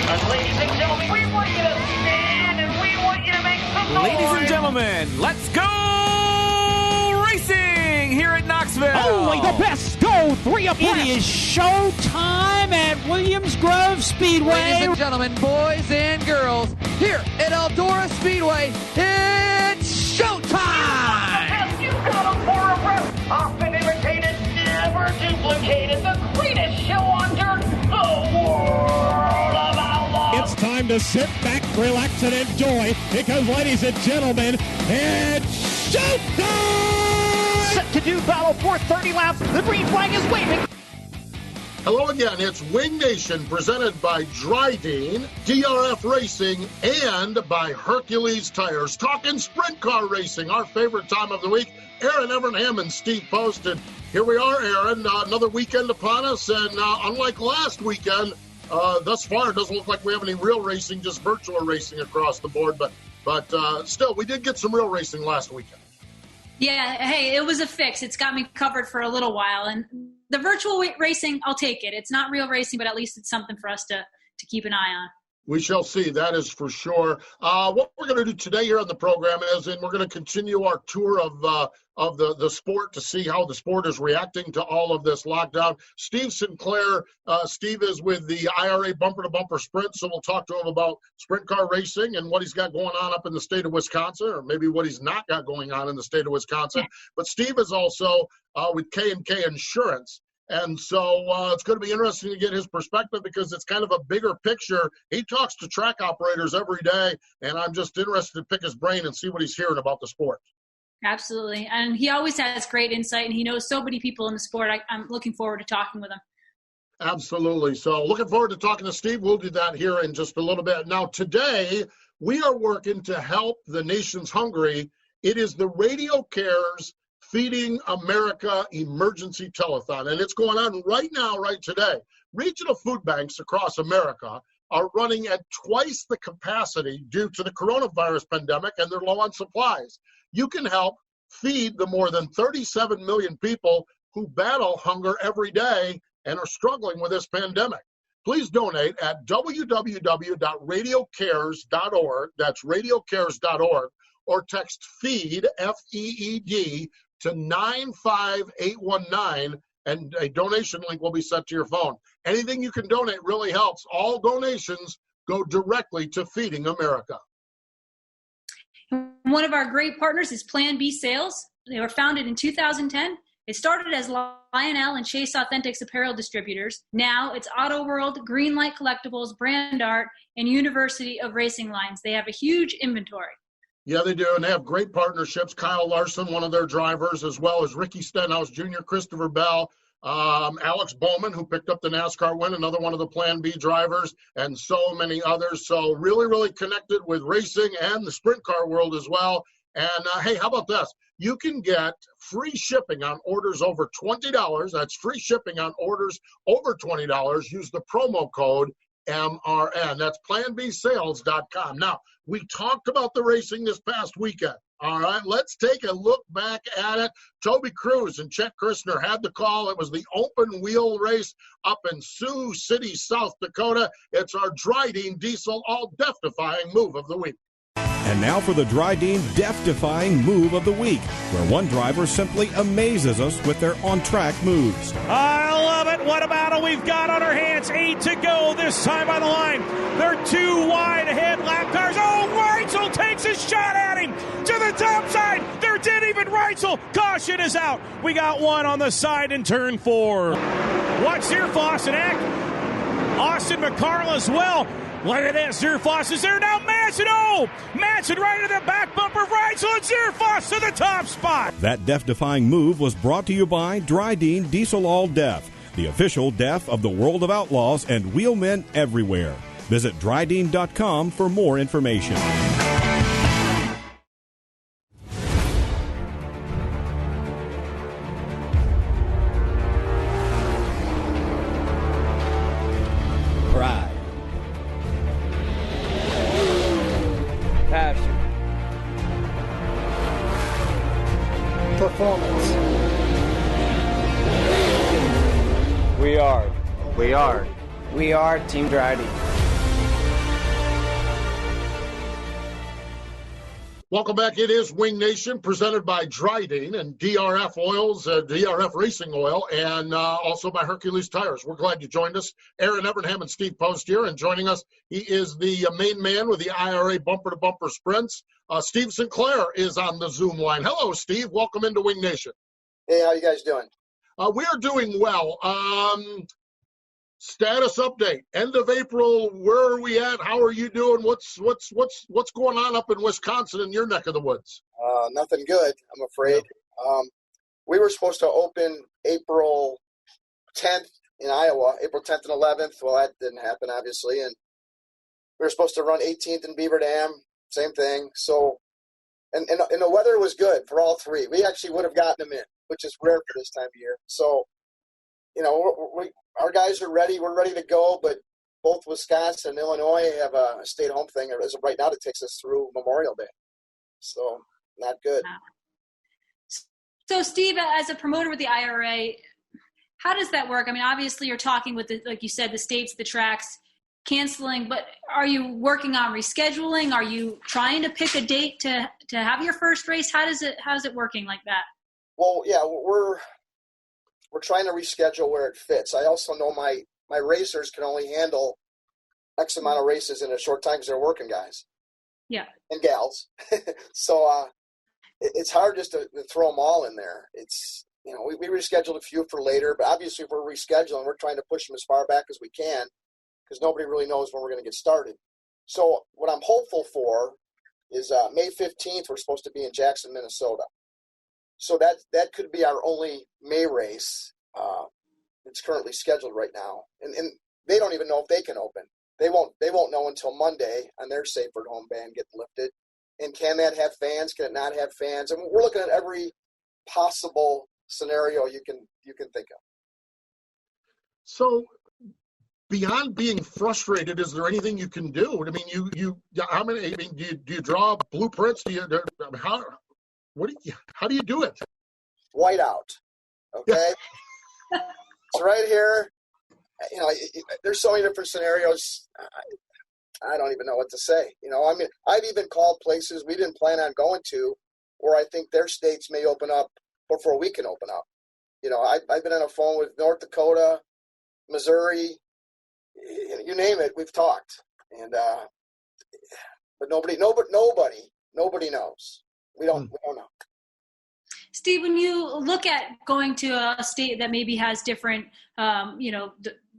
And ladies and gentlemen, we want you to stand and we want you to make some noise. Ladies and gentlemen, let's go racing here at Knoxville. Only the best go three abreast. It is show time at Williams Grove Speedway. Ladies and gentlemen, boys and girls, here at Eldora Speedway, it's showtime! You got them for a breath. Often imitated, never duplicated. The greatest show on dirt, the world of outlaws. It's time to sit back, relax, and enjoy because, ladies and gentlemen, it's showtime! Set to do battle for 30 laps. The green flag is waving. Hello again, it's Wing Nation presented by Drydene, DRF Racing, and by Hercules Tires. Talking sprint car racing, our favorite time of the week. Erin, Evernham, and Steve Post. And here we are, Erin, another weekend upon us. And unlike last weekend, thus far it doesn't look like we have any real racing, just virtual racing across the board. But still, we did get some real racing last weekend. Yeah, hey, it was a fix. It's got me covered for a little while. And the virtual racing, I'll take it. It's not real racing, but at least it's something for us to keep an eye on. We shall see. That is for sure. What we're going to do today here on the program is, and we're going to continue our tour of the sport to see how the sport is reacting to all of this lockdown. Steve Sinclair, Steve is with the IRA Bumper to Bumper Sprint, so we'll talk to him about sprint car racing and what he's got going on up in the state of Wisconsin, or maybe what he's not got going on in the state of Wisconsin. But Steve is also with K&K Insurance. And so it's going to be interesting to get his perspective because it's kind of a bigger picture. He talks to track operators every day, and I'm just interested to pick his brain and see what he's hearing about the sport. Absolutely. And he always has great insight, and he knows so many people in the sport. I'm looking forward to talking with him. Absolutely. So looking forward to talking to Steve. We'll do that here in just a little bit. Now, today, we are working to help the nation's hungry. It is the Radio Cares Feeding America Emergency Telethon, and it's going on right now, right today. Regional food banks across America are running at twice the capacity due to the coronavirus pandemic, and they're low on supplies. You can help feed the more than 37 million people who battle hunger every day and are struggling with this pandemic. Please donate at www.radiocares.org. That's radiocares.org, or text FEED, F-E-E-D, to 95819, and a donation link will be sent to your phone. Anything you can donate really helps. All donations go directly to Feeding America. One of our great partners is Plan B Sales. They were founded in 2010. It started as Lionel and Chase Authentics apparel distributors. Now it's Auto World, Greenlight Collectibles, Brand Art, and University of Racing Lines. They have a huge inventory. Yeah, they do, and they have great partnerships. Kyle Larson, one of their drivers, as well as Ricky Stenhouse Jr., Christopher Bell, Alex Bowman, who picked up the NASCAR win, another one of the Plan B drivers, and so many others. So really, really connected with racing and the sprint car world as well. And, hey, how about this? You can get free shipping on orders over $20. That's free shipping on orders over $20. Use the promo code MRN. That's planbsales.com. Now, we talked about the racing this past weekend. All right, let's take a look back at it. Toby Cruz and Chet Christner had the call. It was the open wheel race up in Sioux City, South Dakota. It's our Drydene Diesel all death-defying move of the week. And now for the Drydene death-defying move of the week, where one driver simply amazes us with their on-track moves. I love it. What a battle we've got on our hands. 8 to go this time on the line. They're too wide ahead. Lap cars. Oh, Reitzel takes a shot at him to the top side. There did even Reitzel. Caution is out. We got one on the side in turn 4. Watch Zierfoss and Austin McCarl as well. Look at this. Zierfoss is there now. Manson. Oh, Manson right into the back bumper of Reitzel, and Zierfoss to the top spot. That death-defying move was brought to you by Drydene Diesel All Death, the official death of the world of outlaws and wheelmen everywhere. Visit Drydene.com for more information. Pride. Passion. Performance. We are We are Team Drydene. Welcome back. It is Wing Nation, presented by Drydene and DRF Oils, DRF Racing Oil, and also by Hercules Tires. We're glad you joined us. Erin, Evernham, and Steve Post here, and joining us, he is the main man with the IRA bumper-to-bumper sprints. Steve Sinclair is on the Zoom line. Hello, Steve. Welcome into Wing Nation. Hey, how you guys doing? We are doing well. Status update. End of April. Where are we at? How are you doing? What's going on up in Wisconsin in your neck of the woods? Nothing good, I'm afraid. We were supposed to open April 10th in Iowa, April 10th and 11th. Well, that didn't happen, obviously. And we were supposed to run 18th in Beaver Dam, same thing. So, and the weather was good for all three. We actually would have gotten them in, which is rare for this time of year. So, our guys are ready. We're ready to go, but both Wisconsin and Illinois have a stay-at-home thing as of right now that takes us through Memorial Day. So, not good. So, Steve, as a promoter with the IRA, how does that work? I mean, obviously you're talking with, like you said, the states, the tracks, canceling, but are you working on rescheduling? Are you trying to pick a date to have your first race? How's it working like that? Well, yeah, we're trying to reschedule where it fits. I also know my racers can only handle X amount of races in a short time because they're working guys. Yeah. And gals. So it's hard just to throw them all in there. It's, we rescheduled a few for later, but obviously if we're rescheduling, we're trying to push them as far back as we can because nobody really knows when we're going to get started. So what I'm hopeful for is May 15th, we're supposed to be in Jackson, Minnesota. So that could be our only May race. It's currently scheduled right now, and they don't even know if they can open. They won't know until Monday on their safer home ban getting lifted. And can that have fans? Can it not have fans? And we're looking at every possible scenario you can think of. Beyond being frustrated, is there anything you can do? I mean, do you draw blueprints? How do you do it? White out. Okay. It's right here. There's so many different scenarios. I don't even know what to say. I mean, I've even called places we didn't plan on going to where I think their states may open up before we can open up. I've been on a phone with North Dakota, Missouri, you name it, we've talked. And, but nobody knows. We don't know. Steve, when you look at going to a state that maybe has different,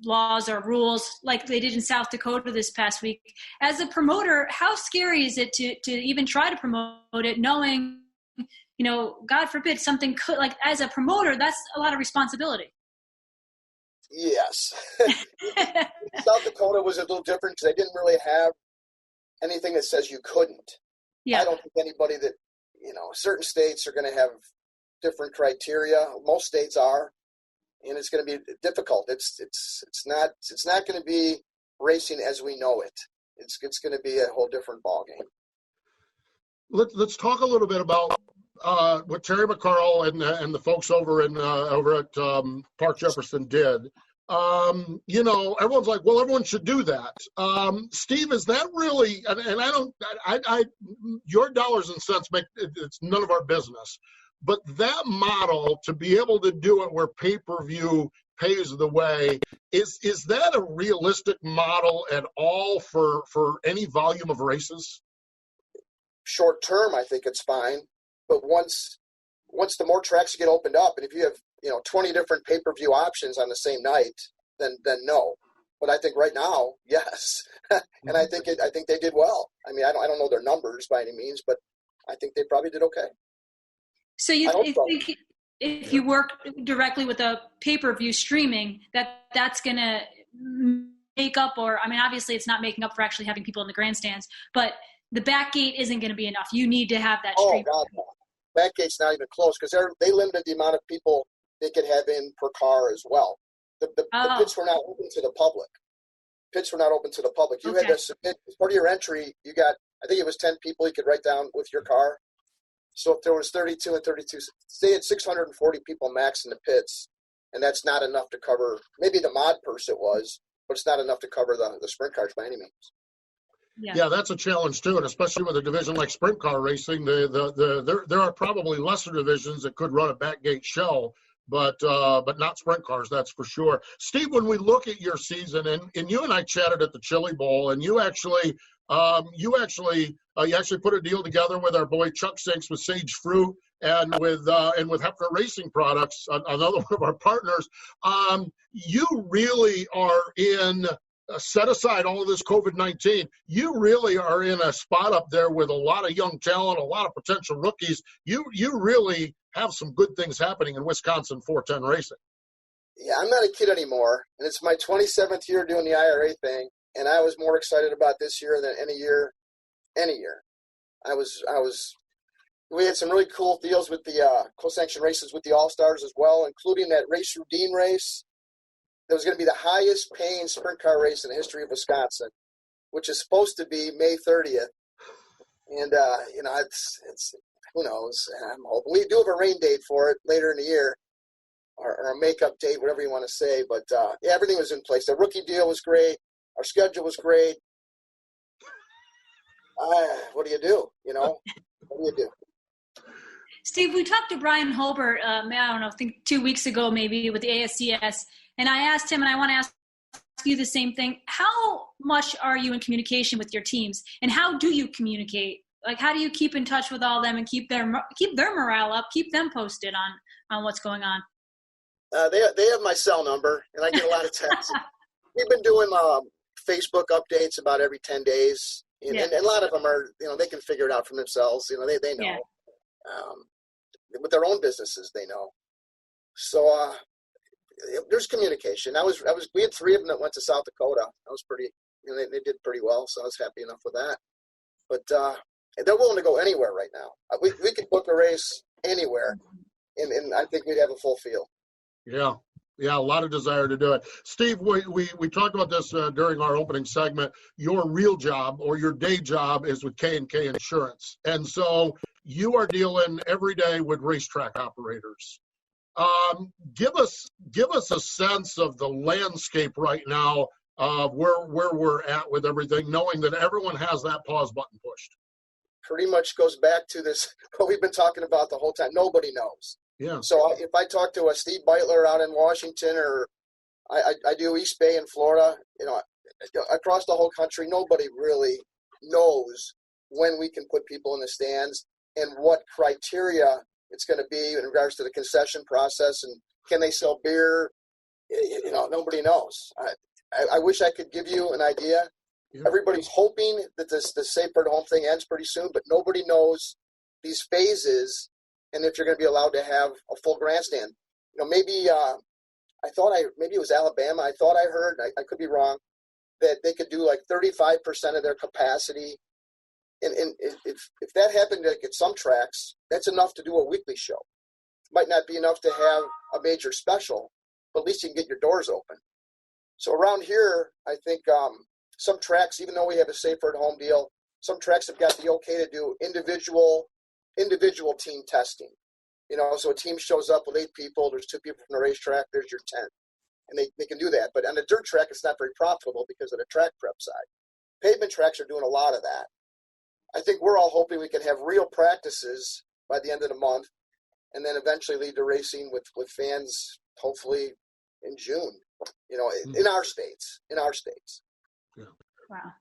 laws or rules like they did in South Dakota this past week, as a promoter, how scary is it to even try to promote it knowing, God forbid something could, like as a promoter, that's a lot of responsibility. Yes. South Dakota was a little different because they didn't really have anything that says you couldn't. Yeah. I don't think anybody that, certain states are going to have different criteria. Most states are, and it's going to be difficult. It's not going to be racing as we know it. It's going to be a whole different ballgame. Let's talk a little bit about what Terry McCarl and the folks over at Park Jefferson did. Everyone's like, well, everyone should do that. Steve, is that really? And I your dollars and cents it's none of our business. But that model, to be able to do it where pay-per-view pays the way, is that a realistic model at all for any volume of races? Short term, I think it's fine. But once the more tracks get opened up, and if you have 20 different pay-per-view options on the same night, then no. But I think right now, yes, and I think they did well. I mean, I don't know their numbers by any means, but I think they probably did okay. So you think if you work directly with a pay-per-view streaming, that's going to make up, or I mean, obviously it's not making up for actually having people in the grandstands, but the back gate isn't going to be enough. You need to have that stream. Oh, God, no. Back gate's not even close because they limited the amount of people they could have in per car as well. The pits were not open to the public. You had to submit, as part of your entry, you got, I think it was 10 people you could write down with your car. So if there was 32 and 32, say it's 640 people max in the pits, and that's not enough to cover, maybe the mod purse it was, but it's not enough to cover the sprint cars by any means. Yeah, that's a challenge too, and especially with a division like sprint car racing, there are probably lesser divisions that could run a backgate show, but not sprint cars, that's for sure. Steve, when we look at your season, and you and I chatted at the Chili Bowl, and you actually put a deal together with our boy Chuck Sinks with Sage Fruit and with Hefner Racing Products, another one of our partners. You really are in. Set aside all of this COVID-19, you really are in a spot up there with a lot of young talent, a lot of potential rookies. You really have some good things happening in Wisconsin 410 racing. Yeah, I'm not a kid anymore, and it's my 27th year doing the IRA thing, and I was more excited about this year than any year. We had some really cool deals with the co-sanction races with the All-Stars as well, including that Race Drydene race. That was going to be the highest paying sprint car race in the history of Wisconsin, which is supposed to be May 30th. And, it's who knows? I'm hoping we do have a rain date for it later in the year, or a makeup date, whatever you want to say. But, everything was in place. The rookie deal was great. Our schedule was great. What do you do? What do you do? Steve, we talked to Brian Holbert, I think 2 weeks ago maybe with the ASCS, and I asked him, and I want to ask you the same thing. How much are you in communication with your teams, and how do you communicate? Like, how do you keep in touch with all of them and keep their morale up, keep them posted on what's going on? They have my cell number, and I get a lot of texts. We've been doing Facebook updates about every 10 days, and a lot of them are, they can figure it out for themselves. They know. Yeah. With their own businesses, they know. So there's communication. We had 3 of them that went to South Dakota. I was pretty, they did pretty well, so I was happy enough with that. But they're willing to go anywhere right now. We could book a race anywhere, and I think we'd have a full field. Yeah, a lot of desire to do it. Steve, we talked about this during our opening segment. Your real job or your day job is with K&K Insurance. And so you are dealing every day with racetrack operators. Give us a sense of the landscape right now of where we're at with everything, knowing that everyone has that pause button pushed. Pretty much goes back to this, what we've been talking about the whole time. Nobody knows. Yeah. So if I talk to a Steve Beitler out in Washington, or I do East Bay in Florida, across the whole country, nobody really knows when we can put people in the stands and what criteria it's going to be in regards to the concession process, and can they sell beer? Nobody knows. I wish I could give you an idea. Yeah. Everybody's hoping that the Safer at Home thing ends pretty soon, but nobody knows these phases and if you're going to be allowed to have a full grandstand. Maybe maybe it was Alabama. I thought I heard, I could be wrong, that they could do like 35% of their capacity. And if that happened at some tracks, that's enough to do a weekly show. Might not be enough to have a major special, but at least you can get your doors open. So around here, I think some tracks, even though we have a Safer at Home deal, some tracks have got the okay to do individual team testing. So a team shows up with 8 people, there's 2 people from the racetrack, there's your 10. And they can do that. But on a dirt track, it's not very profitable because of the track prep side. Pavement tracks are doing a lot of that. I think we're all hoping we can have real practices by the end of the month, and then eventually lead to racing with fans, hopefully in June, in our states. Yeah. Wow.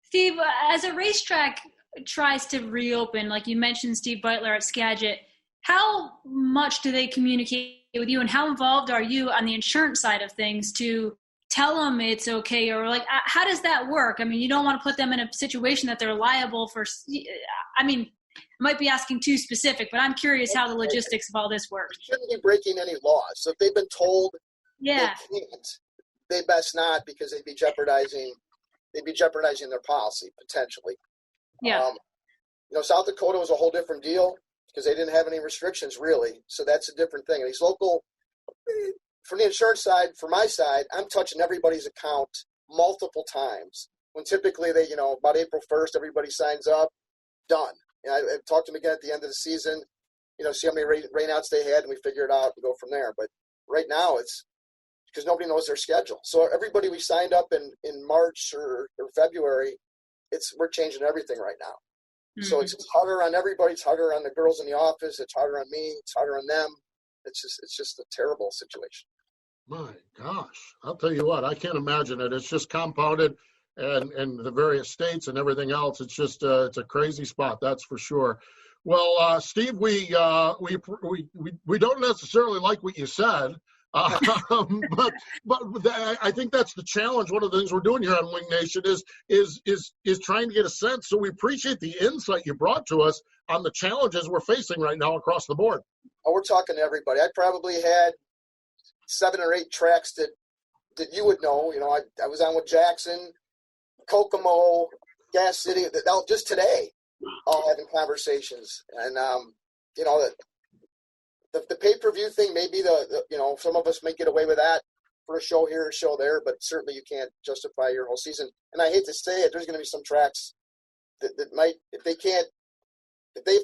Steve, as a racetrack tries to reopen, like you mentioned Steve Beitler at Skagit, how much do they communicate with you, and how involved are you on the insurance side of things to tell them it's okay, or like, how does that work? I mean, you don't want to put them in a situation that they're liable for, I might be asking too specific, but I'm curious how the logistics of all this works. We shouldn't be breaking any laws. So if they've been told they can't, they best not, because they'd be jeopardizing their policy potentially. Yeah. South Dakota was a whole different deal because they didn't have any restrictions really. So that's a different thing. And these local, from the insurance side, for my side, I'm touching everybody's account multiple times. When typically they, about April 1st, everybody signs up, done. And I talked to them again at the end of the season, see how many rainouts they had, and we figure it out and go from there. But right now it's because nobody knows their schedule. So everybody we signed up in March or February, we're changing everything right now. Mm-hmm. So it's harder on everybody. It's harder on the girls in the office. It's harder on me. It's harder on them. It's just a terrible situation. My gosh, I'll tell you what, I can't imagine it. It's just compounded, and the various states and everything else. It's just it's a crazy spot, that's for sure. Well, Steve, we don't necessarily like what you said. But I think that's the challenge. One of the things we're doing here on Wing Nation is trying to get a sense. So we appreciate the insight you brought to us on the challenges we're facing right now across the board. Oh, we're talking to everybody. I probably had 7 or 8 tracks that you would know. You know, I was on with Jackson, Kokomo, Gas City. Just today, all having conversations, and you know that. The pay-per-view thing, maybe some of us may get away with that for a show here, a show there, but certainly you can't justify your whole season. And I hate to say it, there's going to be some tracks that might, if they have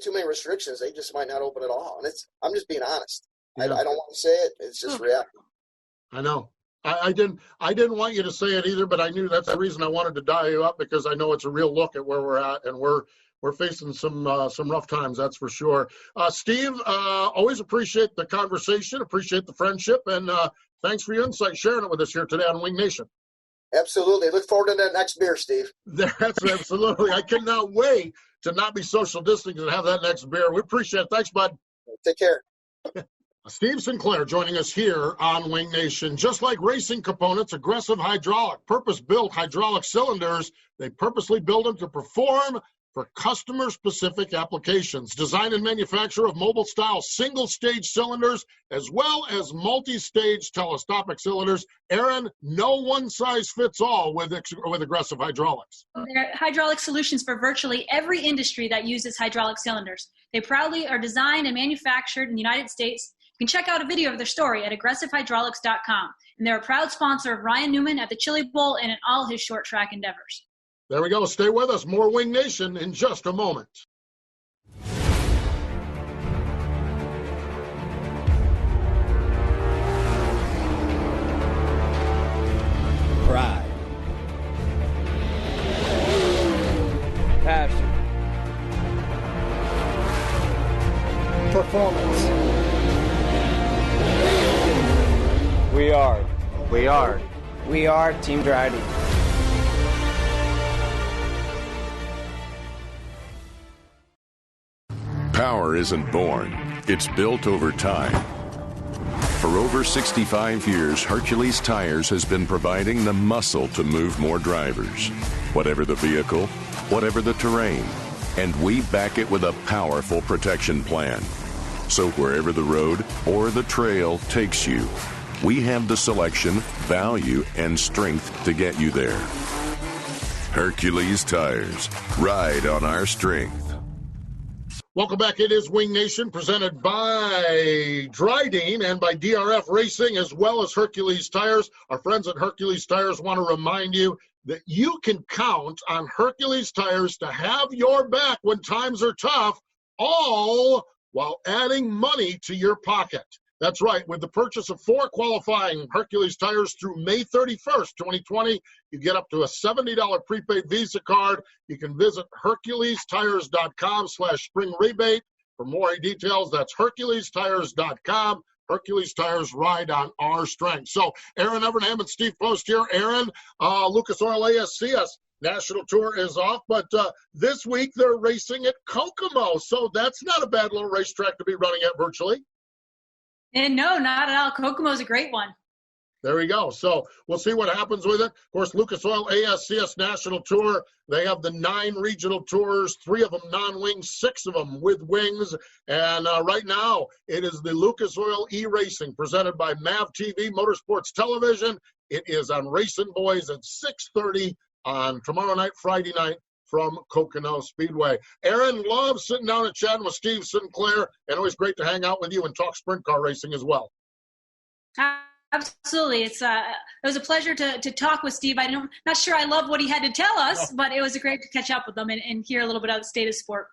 too many restrictions, they just might not open at all. And I'm just being honest. Yeah. I don't want to say it. It's just reality. I know. I didn't want you to say it either, but I knew that's the reason I wanted to dial you up, because I know it's a real look at where we're at, and we're facing some rough times, that's for sure. Steve, always appreciate the conversation, appreciate the friendship, and thanks for your insight, sharing it with us here today on Wing Nation. Absolutely. Look forward to that next beer, Steve. That's absolutely. I cannot wait to not be social distancing and have that next beer. We appreciate it. Thanks, bud. Take care. Steve Sinclair joining us here on Wing Nation. Just like racing components, Aggressive Hydraulic, purpose-built hydraulic cylinders, they purposely build them to perform for customer-specific applications. Design and manufacture of mobile-style single-stage cylinders as well as multi-stage telescopic cylinders. Erin, no one-size-fits-all with Aggressive Hydraulics. They're hydraulic solutions for virtually every industry that uses hydraulic cylinders. They proudly are designed and manufactured in the United States. You can check out a video of their story at aggressivehydraulics.com. And they're a proud sponsor of Ryan Newman at the Chili Bowl and in all his short track endeavors. There we go. Stay with us. More Wing Nation in just a moment. Pride. Passion. Performance. We are Team Drydene. Power isn't born, it's built over time. For over 65 years, Hercules Tires has been providing the muscle to move more drivers. Whatever the vehicle, whatever the terrain, and we back it with a powerful protection plan. So wherever the road or the trail takes you, we have the selection, value, and strength to get you there. Hercules Tires. Ride on our strength. Welcome back. It is Wing Nation, presented by Drydene and by DRF Racing, as well as Hercules Tires. Our friends at Hercules Tires want to remind you that you can count on Hercules Tires to have your back when times are tough, all while adding money to your pocket. That's right. With the purchase of 4 qualifying Hercules tires through May 31st, 2020, you get up to a $70 prepaid Visa card. You can visit HerculesTires.com/spring rebate for more details. That's HerculesTires.com. Hercules Tires, ride on our strength. So, Erin, Evernham, and Steve Post here. Erin, Lucas Oil ASCS National Tour is off, but this week they're racing at Kokomo. So that's not a bad little racetrack to be running at virtually. And no, not at all. Kokomo's a great one. There we go. So we'll see what happens with it. Of course, Lucas Oil ASCS National Tour, they have the 9 regional tours, 3 of them non-wings, 6 of them with wings. And right now, it is the Lucas Oil E-Racing presented by MAV TV Motorsports Television. It is on Racing Boys at 6:30 on tomorrow night, Friday night, from Kokomo Speedway. Erin, loves sitting down and chatting with Steve Sinclair, and always great to hang out with you and talk sprint car racing as well. Absolutely. It was a pleasure to talk with Steve. Not sure I love what he had to tell us, but it was great to catch up with him and hear a little bit of the state of sport.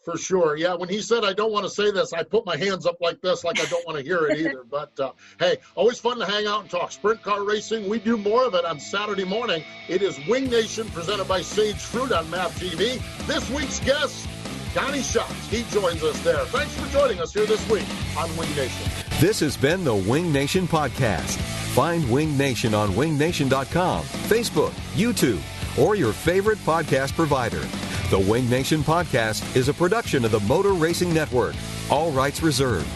For sure. Yeah, when he said, I don't want to say this, I put my hands up like this, like I don't want to hear it either. But, hey, always fun to hang out and talk sprint car racing. We do more of it on Saturday morning. It is Wing Nation presented by Sage Fruit on MAP TV. This week's guest, Donnie Schatz. He joins us there. Thanks for joining us here this week on Wing Nation. This has been the Wing Nation Podcast. Find Wing Nation on wingnation.com, Facebook, YouTube, or your favorite podcast provider. The Wing Nation Podcast is a production of the Motor Racing Network. All rights reserved.